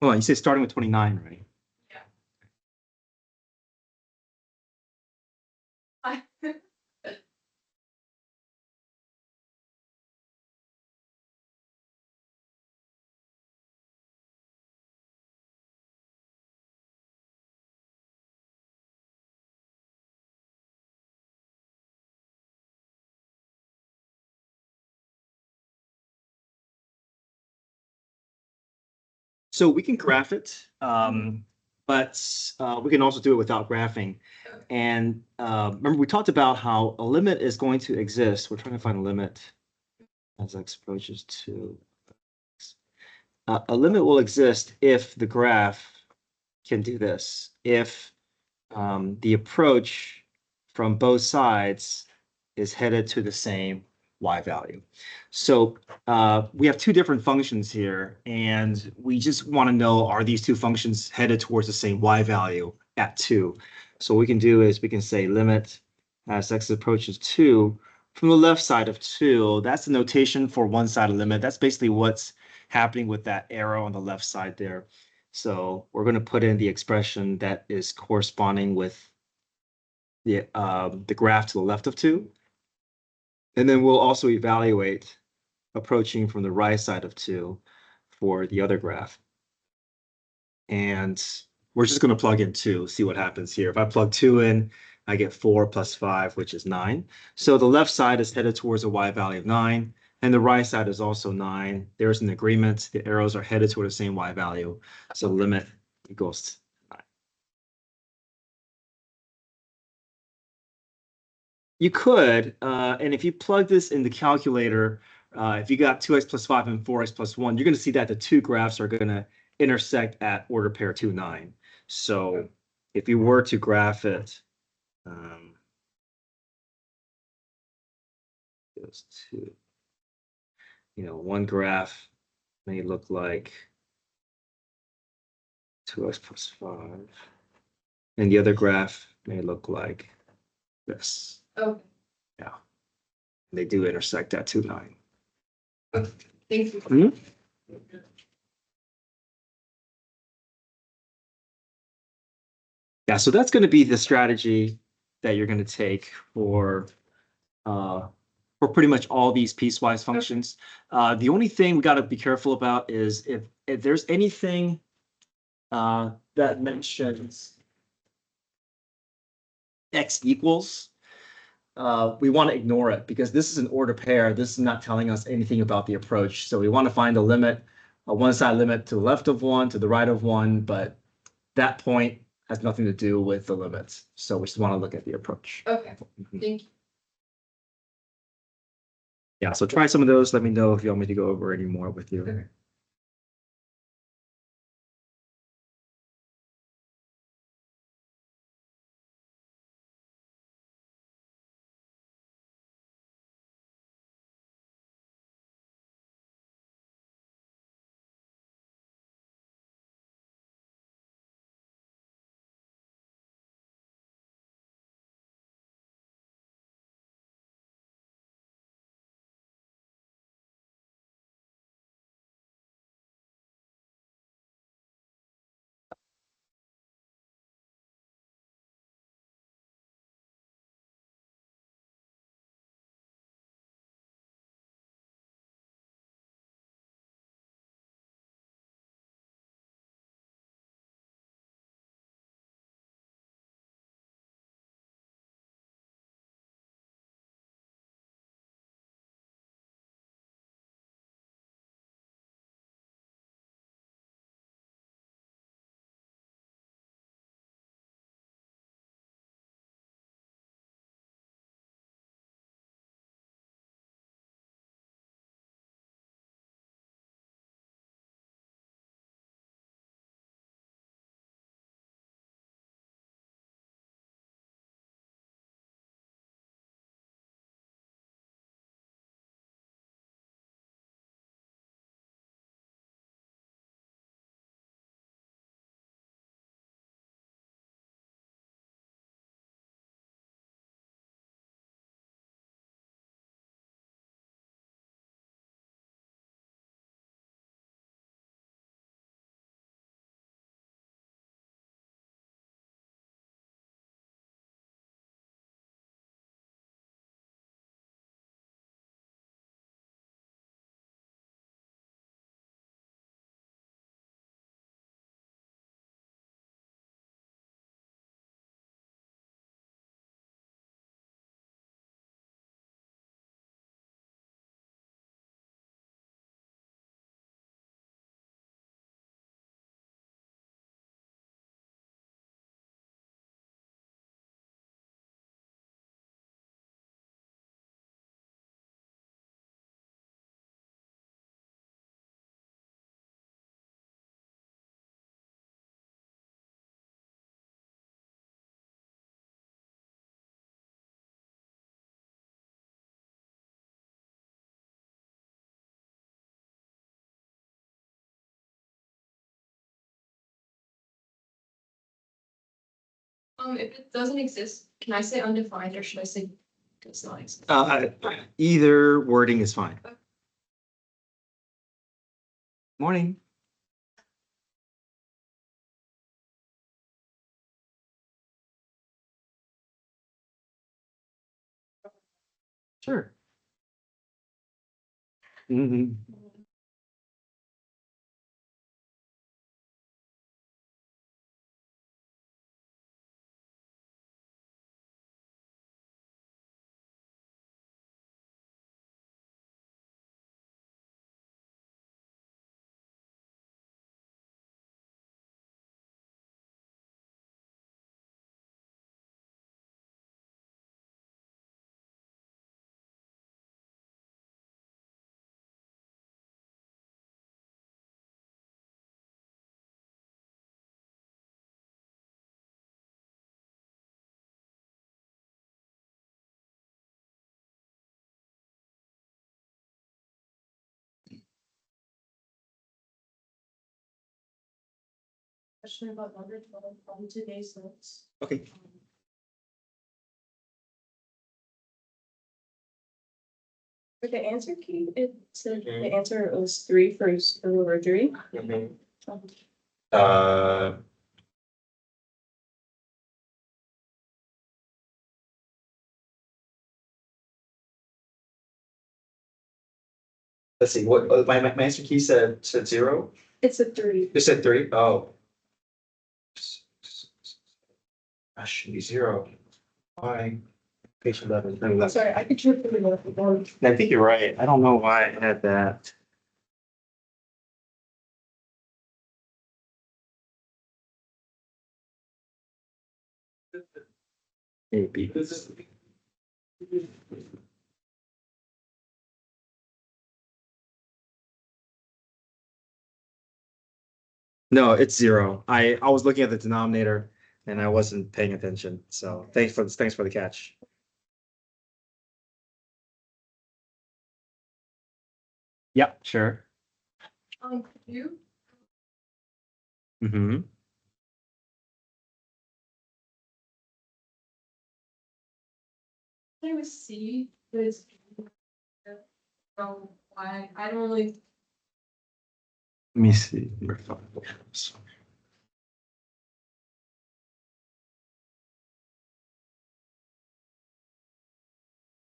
Hold on, you say starting with 29, right? Yeah. So we can graph it, but we can also do it without graphing. And remember, we talked about how a limit is going to exist. We're trying to find a limit as x approaches to. A limit will exist if the graph can do this. If the approach from both sides is headed to the same y value. So we have two different functions here, and we just want to know, are these two functions headed towards the same y value at 2? So what we can do is we can say limit as x approaches 2 from the left side of 2. That's the notation for one-sided limit. That's basically what's happening with that arrow on the left side there. So we're going to put in the expression that is corresponding with the graph to the left of 2. And then we'll also evaluate approaching from the right side of 2 for the other graph. And we're just going to plug in 2, see what happens here. If I plug 2 in, I get 4 plus 5, which is 9. So the left side is headed towards a y value of 9, and the right side is also 9. There's an agreement. The arrows are headed toward the same y value. So limit equals 9. You could, and if you plug this in the calculator, if you got 2x plus 5 and 4x plus 1, you're going to see that the two graphs are going to intersect at order pair 2, 9. So if you were to graph it, those two, one graph may look like 2x plus 5, and the other graph may look like this. Okay. Yeah, they do intersect at 2, 9. Thank you. Mhm. Yeah, so that's going to be the strategy that you're going to take uh, for pretty much all these piecewise functions. The only thing we got to be careful about is if there's anything that mentions x equals, we want to ignore it because this is an order pair. This is not telling us anything about the approach. So we want to find a limit, a one-side limit to the left of 1, to the right of 1, but that point has nothing to do with the limits. So we just want to look at the approach. Okay. Thank you. Yeah, so try some of those. Let me know if you want me to go over any more with you. Okay. If it doesn't exist, can I say undefined or should I say does not exist? Either wording is fine. Morning. Sure. Mhm. Question about number 12 on today's notes. Okay. For the answer key, it said the answer was 3 for row 3. Uh, let's see, what, my answer key said 0? It's a 3. You said 3? Oh. That should be 0. Why? Page 11. Sorry, I could trip the one. I think you're right. I don't know why I had that. Maybe. No, it's 0. I was looking at the denominator and I wasn't paying attention. So thanks for the catch. Yep, sure. Could you? Mm-hmm. I was C, but it's. Why, I don't really, Let me see. Number 5.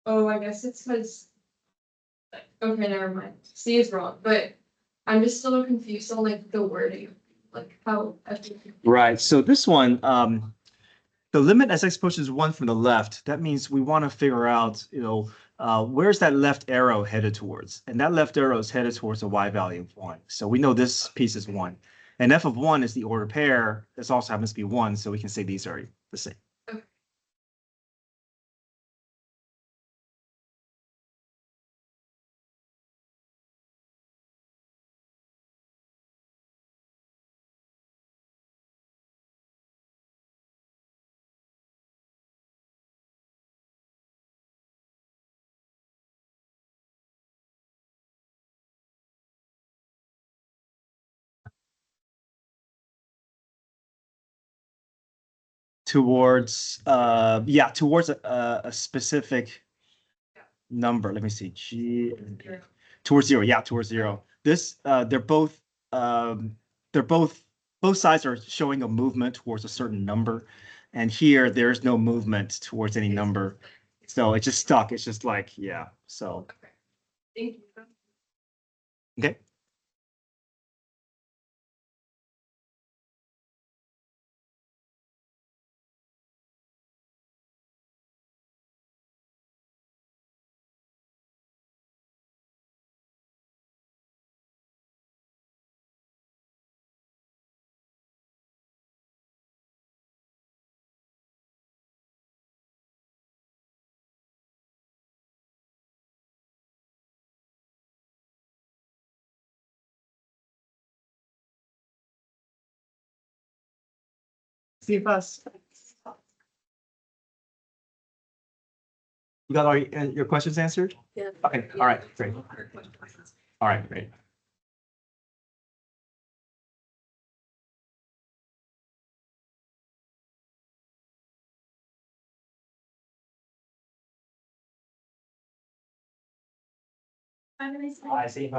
I guess it's because. Okay, never mind. C is wrong, but I'm just still confused on like the wording, like how. Right. So this one, the limit as x approaches 1 from the left, that means we want to figure out, where's that left arrow headed towards? And that left arrow is headed towards a y value of 1. So we know this piece is 1. And f of 1 is the order pair. This also happens to be 1, so we can say these are the same. Okay. Towards, towards a specific number. Let me see. G towards 0. Yeah, towards 0. This, um, they're both sides are showing a movement towards a certain number. And here there's no movement towards any number. So it's just stuck. It's just like, yeah. So, Thank you. okay. See if us. You got all your questions answered? Yeah. Okay, all right, great. All right, great. Have a nice night. I see.